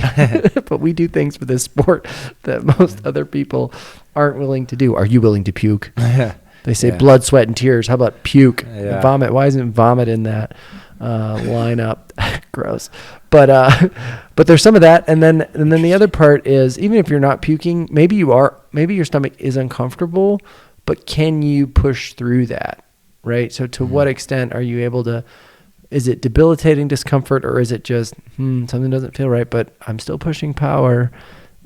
But we do things for this sport that most other people aren't willing to do. Are you willing to puke? They say blood, sweat, and tears. How about puke? Vomit. Why isn't vomit in that lineup? Gross. But there's some of that, and then the other part is, even if you're not puking, maybe your stomach is uncomfortable, but can you push through that, right? So to what extent are you able to, is it debilitating discomfort, or is it just something doesn't feel right, but I'm still pushing power,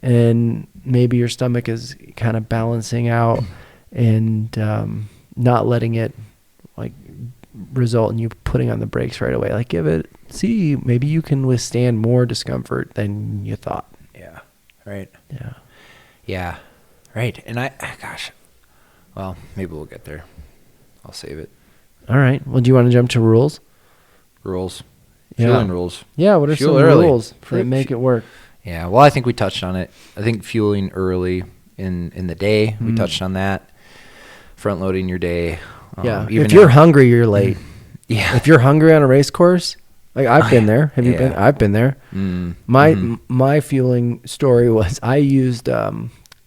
and maybe your stomach is kind of balancing out and not letting it like result in you putting on the brakes right away. Like maybe you can withstand more discomfort than you thought. Yeah. Right. Yeah. Yeah. Right. And well, maybe we'll get there. I'll save it. All right. Well, do you want to jump to rules? Rules. Yeah. Fueling rules. Yeah. What are Fuel some early. rules for make it work? Yeah. Well, I think we touched on it. I think fueling early in the day. We touched on that. Front loading your day. Yeah. If you're hungry, you're late. Yeah. If you're hungry on a race course, like I've been there. Have you been? I've been there. My fueling story was I used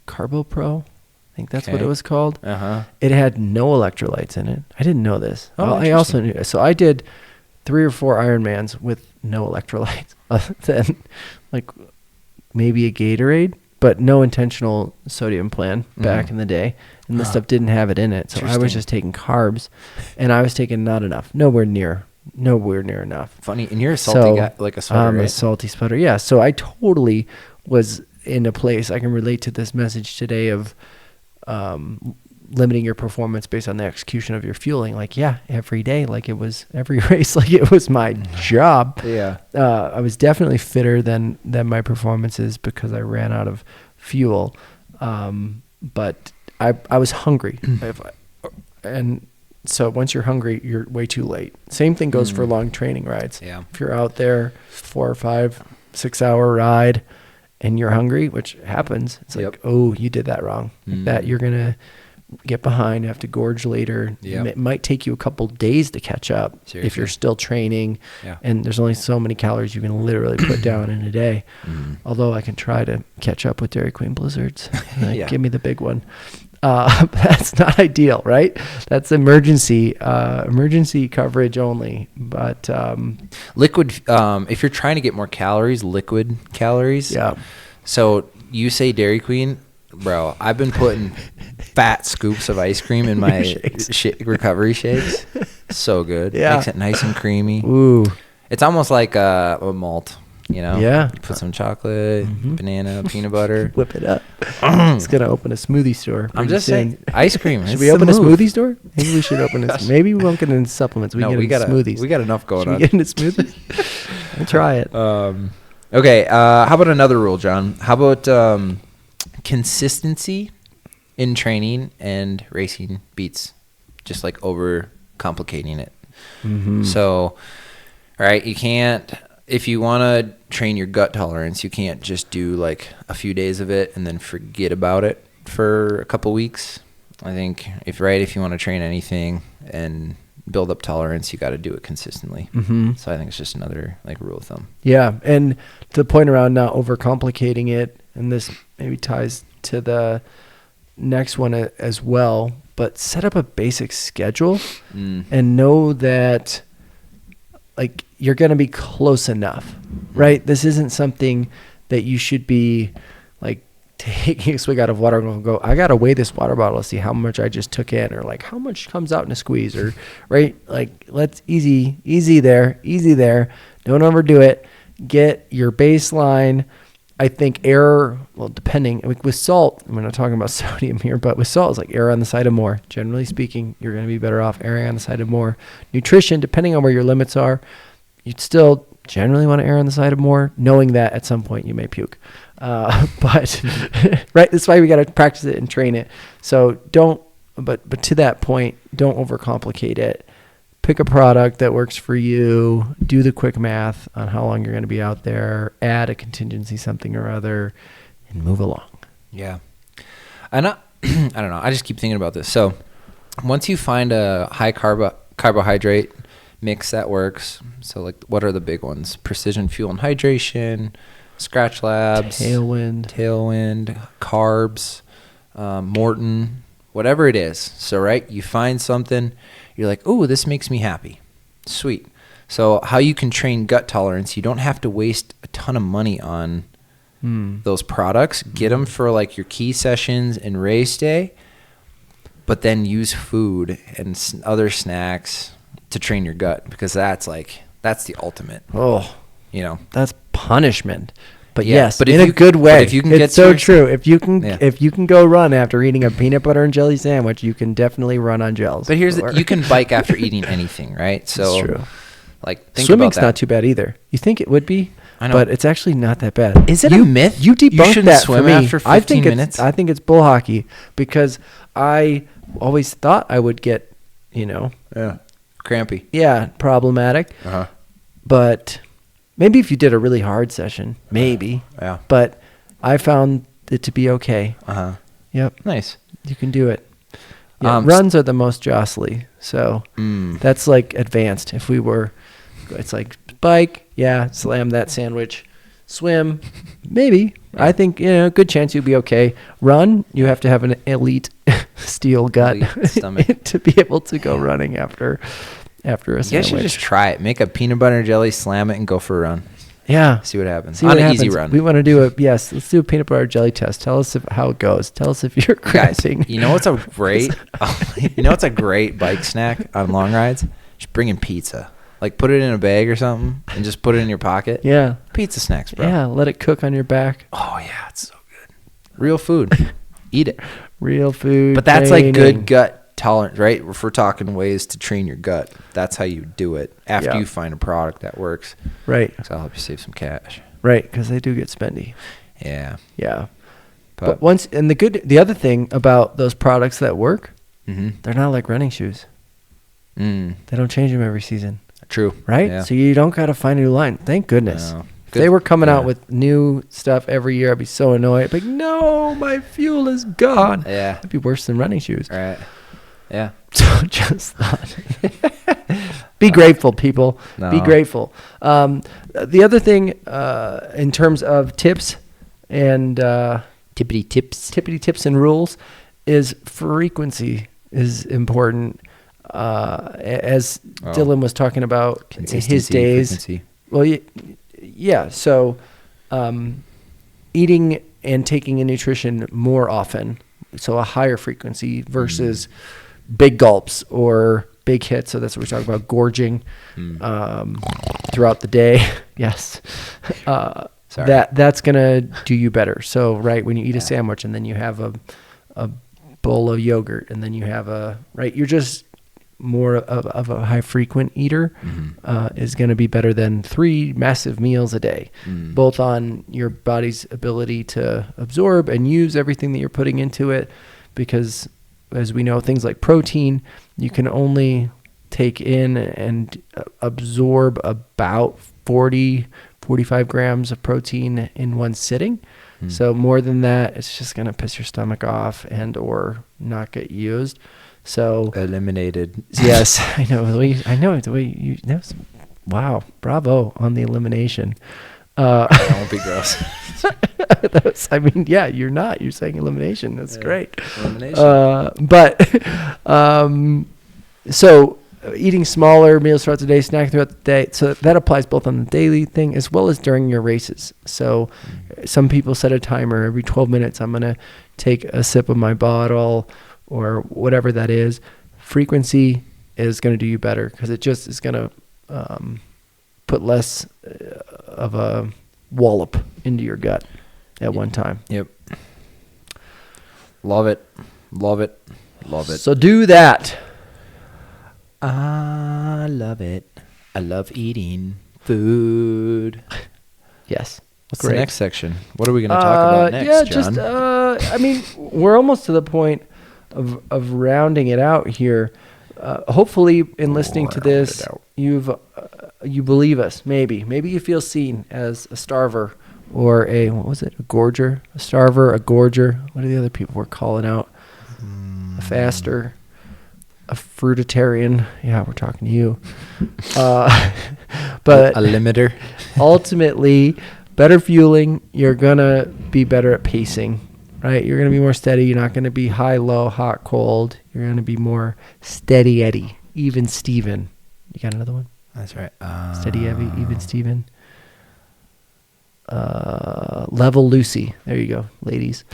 Carbo Pro. I think that's what it was called. It had no electrolytes in it. I didn't know this. I also knew. So I did 3 or 4 Ironmans with no electrolytes, other than like maybe a Gatorade, but no intentional sodium plan back in the day. And this stuff didn't have it in it. So I was just taking carbs, and I was taking not enough, nowhere near enough. Funny. And you're a salty guy, like a sweater, I'm right? a salty sweater. Yeah. So I totally was in a place I can relate to this message today of limiting your performance based on the execution of your fueling. Like, every day, like it was every race, like it was my job. Yeah. I was definitely fitter than my performances because I ran out of fuel. But I was hungry. And so once you're hungry, you're way too late. Same thing goes for long training rides. Yeah. If you're out there 4 or 5, 6 hour ride and you're hungry, which happens, it's like, oh, you did that wrong. Like that you're going to get behind, have to gorge later. It might take you a couple days to catch up if you're still training. Yeah. And there's only so many calories you can literally put down in a day. Although I can try to catch up with Dairy Queen Blizzards. Give me the big one. That's not ideal, right? That's emergency coverage only. But liquid, if you're trying to get more calories, liquid calories. Yeah. So you say Dairy Queen, bro. I've been putting fat scoops of ice cream in my recovery shakes. So good. Yeah. Makes it nice and creamy. Ooh. It's almost like a malt. You know, you put some chocolate, banana, peanut butter. Whip it up. It's gonna open a smoothie store. I'm just saying, ice cream. Should we open a smoothie store? Maybe we should open it. Maybe we won't get into supplements. We get into smoothies. We got enough going on. We get into smoothies. We'll try it. Okay. How about another rule, John? How about consistency in training and racing beats just like over complicating it? So, all right, you can't. If you want to train your gut tolerance, you can't just do like a few days of it and then forget about it for a couple weeks. I think if you want to train anything and build up tolerance, you got to do it consistently. So I think it's just another like rule of thumb. Yeah. And the point around not overcomplicating it, and this maybe ties to the next one as well, but set up a basic schedule and know that like you're going to be close enough, right? This isn't something that you should be like taking a swig out of water and go, I got to weigh this water bottle to see how much I just took in, or like how much comes out in a squeeze, or right. Like let's easy there. Don't overdo it. Get your baseline. I think error, well, depending, with salt, we're not talking about sodium here, but with salt, it's like error on the side of more. Generally speaking, you're going to be better off erring on the side of more. Nutrition, depending on where your limits are, you'd still generally want to err on the side of more, knowing that at some point you may puke. But right, that's why we got to practice it and train it. So but to that point, don't overcomplicate it. Pick a product that works for you. Do the quick math on how long you're going to be out there. Add a contingency something or other, and move along. Yeah, I don't know. I just keep thinking about this. So once you find a high carbohydrate mix that works, so like what are the big ones? Precision Fuel and Hydration, Scratch Labs, Tailwind, carbs, Morton, whatever it is. So right, you find something. You're like, oh, this makes me happy. Sweet. So how you can train gut tolerance, you don't have to waste a ton of money on those products. Get them for like your key sessions and race day, but then use food and other snacks to train your gut, because that's like That's the ultimate. Oh, You know. that's punishment. But Yeah, yes, but in if a you- good but way. if you can it's get so to- true. If you can, Yeah. if you can go run after eating a peanut butter and jelly sandwich, you can definitely run on gels. But here's Or- you can bike after eating anything, right? So It's true. like think Swimming's about that. not too bad either. You think it would be? I know. But it's actually not that bad. Is it a myth? You debunked shouldn't that swim for me. after 15 I think minutes? I think it's bull hockey because I always thought I would get, Yeah. Crampy. problematic. Uh-huh. But maybe if you did a really hard session, maybe. Yeah. But I found it to be okay. Uh-huh. Yep, Nice. you can do it. Yeah, Um, runs are the most jostly, so Mm. that's like advanced. If we were, it's like bike, slam that sandwich, swim, maybe. Yeah. I think good chance you'll be okay. Run, you have to have an elite steel gut Elite stomach. to be able to go running after a You guys should sandwich. just try it. Make a peanut butter and jelly, slam it, and go for a run. Yeah. See what happens. See On what an happens. easy run. We want to do let's do a peanut butter jelly test. Tell us how it goes. Tell us if you're Guys, cramping. you know what's a great bike snack on long rides? Just bring in pizza. Like put it in a bag or something and just put it in your pocket. Yeah. Pizza snacks, bro. Yeah, let it cook on your back. Oh yeah, it's so good. Real food. Eat it. Real food. But that's like training. good gut tolerance, right? If we're talking ways to train your gut, that's how you do it after Yeah. you find a product that works. Right. So I'll help you save some cash. Right, because they do get spendy. Yeah. Yeah. But the other thing about those products that work, Mm-hmm. they're not like running shoes. They don't change them every season, True. right? Yeah. So you don't got to find a new line. Thank goodness. No. If Good. they were coming out Yeah. with new stuff every year, I'd be so annoyed. Like, no, my fuel is gone. Yeah. It'd be worse than running shoes. All right. Yeah. So just thought. Be grateful, people. No. Be grateful. The other thing, in terms of tips and Tippity tips and rules, is frequency is important. As Dylan was talking about his days. Frequency. Well, yeah. So, eating and taking in nutrition more often, so a higher frequency versus big gulps or big hits. So that's what we're talking about, gorging throughout the day. Yes. Sorry. That's gonna do you better. So when you eat a sandwich and then you have a bowl of yogurt and then you have you're just more of a high frequent eater is going to be better than 3 massive meals a day, both on your body's ability to absorb and use everything that you're putting into it. Because as we know, things like protein, you can only take in and absorb about 45 grams of protein in one sitting. So more than that, it's just going to piss your stomach off and or not get used. So Eliminated. yes, I know the way you. Wow, bravo on the elimination. That won't be gross. You're not. You're saying elimination. That's great. Elimination. So eating smaller meals throughout the day, snacking throughout the day. So that applies both on the daily thing as well as during your races. So some people set a timer every 12 minutes. I'm going to take a sip of my bottle or whatever that is. Frequency is going to do you better because it just is going to put less of a wallop into your gut at one time. Yep. Love it. Love it. Love it. So do that. I love it. I love eating food. Yes. What's Great. the next section? What are we going to talk about next, John? We're almost to the point of rounding it out here. Hopefully, in listening to this, you believe us. Maybe you feel seen as a starver or a gorger, a starver, a gorger. What are the other people we're calling out? A faster, a fruitarian. Yeah, we're talking to you. But a limiter. ultimately, better fueling, you're going to be better at pacing, right? You're going to be more steady. You're not going to be high, low, hot, cold. You're going to be more steady Eddie, even Steven. You got another one? That's right. Steady Eddie, even Steven. Level Lucy. There you go, ladies.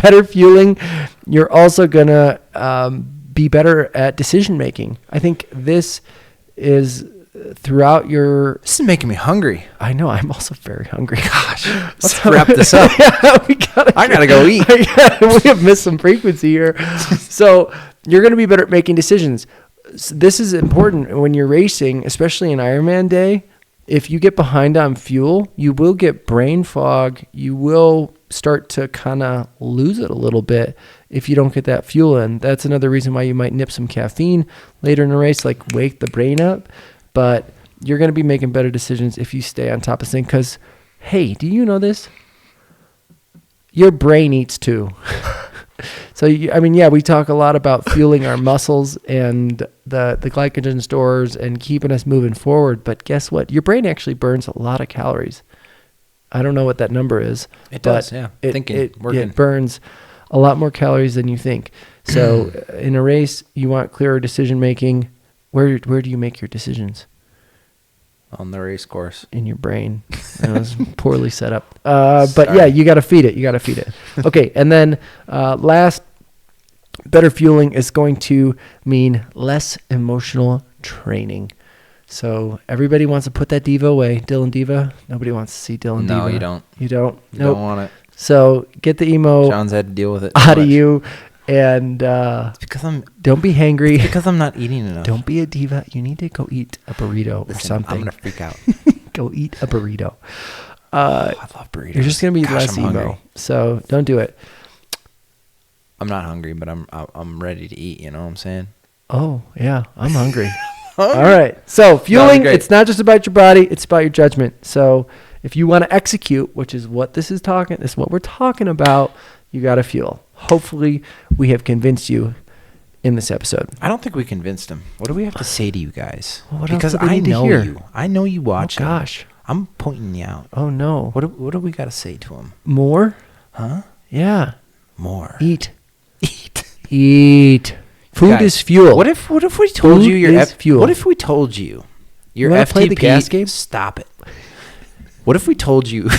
Better fueling, you're also going to be better at decision making. I think this is throughout your... This is making me hungry. I know, I'm also very hungry. Gosh, let's wrap this up. I gotta go eat. We have missed some frequency here. So you're going to be better at making decisions. This is important when you're racing, especially in Ironman day. If you get behind on fuel, you will get brain fog. You will start to kind of lose it a little bit if you don't get that fuel in. That's another reason why you might nip some caffeine later in the race, like wake the brain up. But you're going to be making better decisions if you stay on top of things. Because, hey, do you know this? Your brain eats too. So, we talk a lot about fueling our muscles and the glycogen stores and keeping us moving forward. But guess what? Your brain actually burns a lot of calories. I don't know what that number is. It does, yeah. It burns a lot more calories than you think. So in a race, you want clearer decision making. Where do you make your decisions? On the race course. In your brain. That was poorly set up. But yeah, you got to feed it. Okay, and then last, better fueling is going to mean less emotional training. So everybody wants to put that diva away. Dylan Diva. Nobody wants to see Dylan Diva. No, you don't. You don't? You don't want it. So get the emo John's had to deal with it out of you. And don't be hangry. It's because I'm not eating enough. Don't be a diva. You need to go eat a burrito or something. I'm going to freak out. Go eat a burrito. I love burritos. You're just going to be less emo. Hungry. So don't do it. I'm not hungry, but I'm ready to eat. You know what I'm saying? Oh, yeah. I'm hungry. All right. So fueling, it's not just about your body. It's about your judgment. So if you want to execute, which is what this is what we're talking about, you got to fuel. Hopefully, we have convinced you in this episode. I don't think we convinced him. What do we have to say to you guys? Well, because I know you. I know you watch. Oh, gosh. I'm pointing you out. Oh, no. What do we got to say to him? More? Huh? Yeah. More. Eat. Food guys, is fuel. What if we told you your fuel? What if we told you your you FTP? Play the gas game? Stop it. What if we told you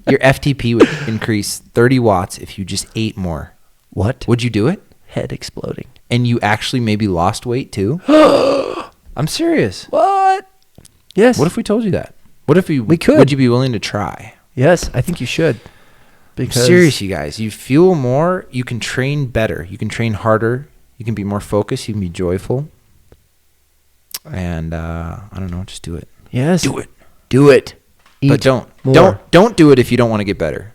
your FTP would increase 30 watts if you just ate more? What? Would you do it? Head exploding. And you actually maybe lost weight too? I'm serious. What? Yes. What if we told you that? What if we could? Would you be willing to try? Yes, I think you should. Because I'm serious, you guys. You fuel more. You can train better. You can train harder. You can be more focused. You can be joyful. And I don't know. Just do it. Yes. Do it. Do it. Eat but more. Don't do it if you don't want to get better.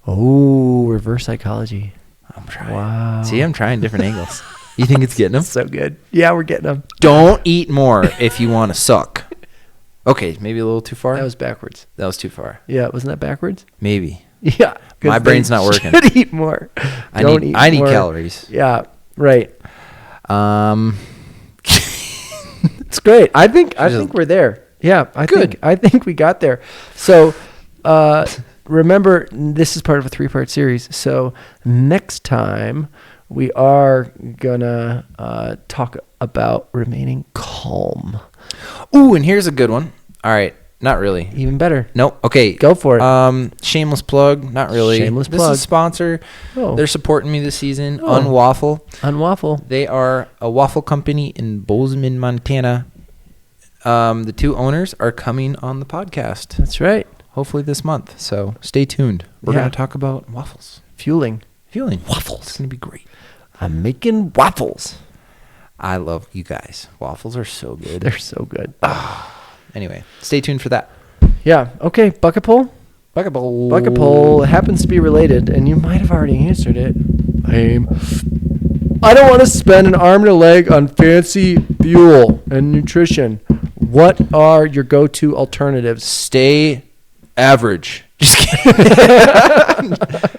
Oh, reverse psychology. I'm trying. Wow. See, I'm trying different angles. You think it's getting them? So good. Yeah, we're getting them. Don't eat more if you want to suck. Okay, maybe a little too far. That was backwards. That was too far. Yeah, wasn't that backwards? Maybe. Yeah. My brain's not working. Should eat more. I need calories. Yeah, right. It's great. I think we're there. Yeah, I think we got there. So, remember, this is part of a 3-part series. So next time we are gonna talk about remaining calm. Ooh, and here's a good one. All right, not really. Even better. Nope. Okay, go for it. Shameless plug. Not really. Shameless this plug. This is a sponsor. Oh. They're supporting me this season. Oh. Unwaffle. Unwaffle. They are a waffle company in Bozeman, Montana. The 2 owners are coming on the podcast. That's right. Hopefully this month. So stay tuned. We're going to talk about waffles. Fueling. Waffles. It's going to be great. I'm making waffles. I love you guys. Waffles are so good. They're so good. Anyway, stay tuned for that. Yeah. Okay. Bucket pull. Bucket pull. Bucket pull happens to be related, and you might have already answered it. I don't want to spend an arm and a leg on fancy fuel and nutrition. What are your go-to alternatives? Stay average. Just kidding.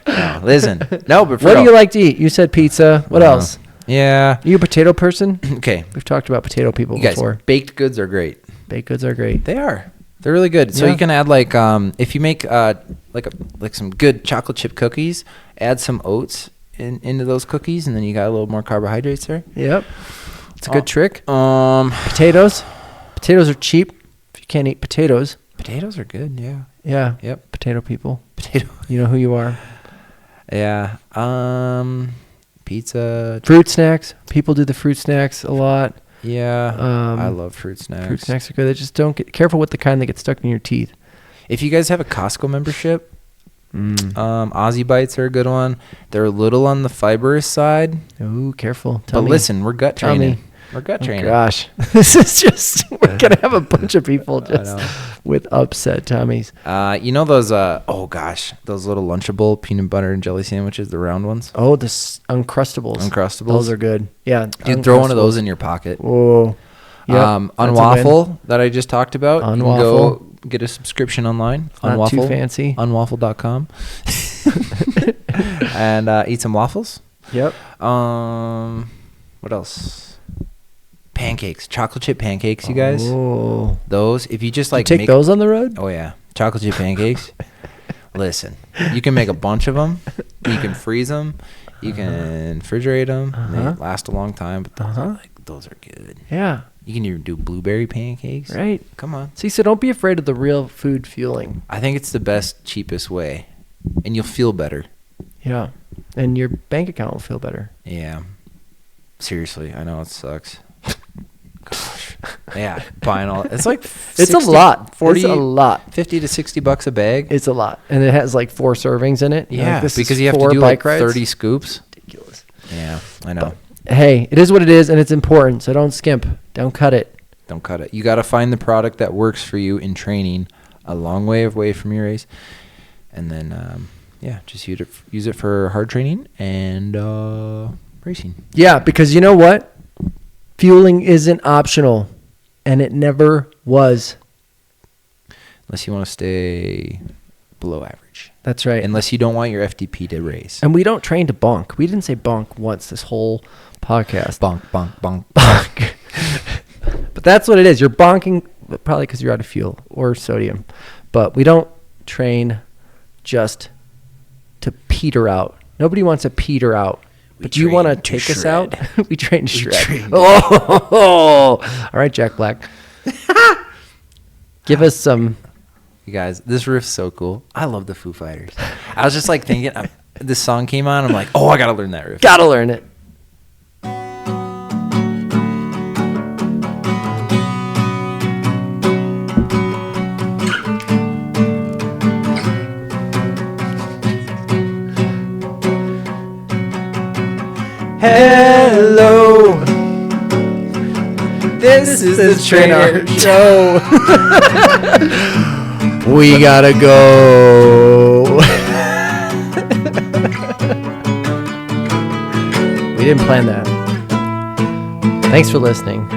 No, listen. No, but for what real. do you like to eat? You said pizza. What else? Yeah. Are you a potato person? Okay. We've talked about potato people before. Guys, baked goods are great. Baked goods are great. They are. They're really good. So you can add like if you make like some good chocolate chip cookies, add some oats into those cookies, and then you got a little more carbohydrates there. Yep. It's a good trick. Potatoes. Potatoes are cheap. If you can't eat potatoes. Potatoes are good, yeah. Yeah. Yep. Potato people. Potato. You know who you are. Yeah. Pizza. Fruit snacks. People do the fruit snacks a lot. Yeah, I love fruit snacks. Fruit snacks are good. They just don't get careful with the kind that get stuck in your teeth. If you guys have a Costco membership, Aussie Bites are a good one. They're a little on the fibrous side. Ooh, careful. But listen, we're gut training. We're gut training. Gosh, this is just, we're going to have a bunch of people just with upset tummies. You know those, those little Lunchable peanut butter and jelly sandwiches, the round ones? Oh, the Uncrustables. Uncrustables. Those are good. Yeah. You can throw one of those in your pocket. Oh, yeah. Unwaffle that I just talked about. Unwaffle. You can go get a subscription online. Not too fancy. Unwaffle.com. And eat some waffles. Yep. What else? Pancakes, chocolate chip pancakes, you guys. Oh, those. If you just like take those on the road. Oh yeah, chocolate chip pancakes. Listen, you can make a bunch of them. You can freeze them. You can refrigerate them. They last a long time. But those are good. Yeah. You can even do blueberry pancakes. Right. Come on. See, so don't be afraid of the real food fueling. I think it's the best, cheapest way, and you'll feel better. Yeah, and your bank account will feel better. Yeah. Seriously, I know it sucks. Gosh. Yeah, buying all it's like 60, it's a lot. 40, it's a lot. $50 to $60 a bag. It's a lot, and it has like 4 servings in it. Yeah, like, because you have to do like 30 scoops. Ridiculous. Yeah, I know. But, hey, it is what it is, and it's important. So don't skimp. Don't cut it. Don't cut it. You got to find the product that works for you in training, a long way away from your race, and then just use it for hard training and racing. Yeah, because you know what? Fueling isn't optional, and it never was. Unless you want to stay below average. That's right. Unless you don't want your FTP to race. And we don't train to bonk. We didn't say bonk once this whole podcast. Bonk, bonk, bonk. Bonk. But that's what it is. You're bonking, probably because you're out of fuel or sodium. But we don't train just to peter out. Nobody wants to peter out. But do you want to take us out? We train to shred. All right, Jack Black. Give us some. You guys, this riff's so cool. I love the Foo Fighters. I was just like thinking, this song came on. I'm like, oh, I got to learn that riff. Got to learn it. Hello, this is the Trainer Show. We gotta go. We didn't plan that. Thanks for listening.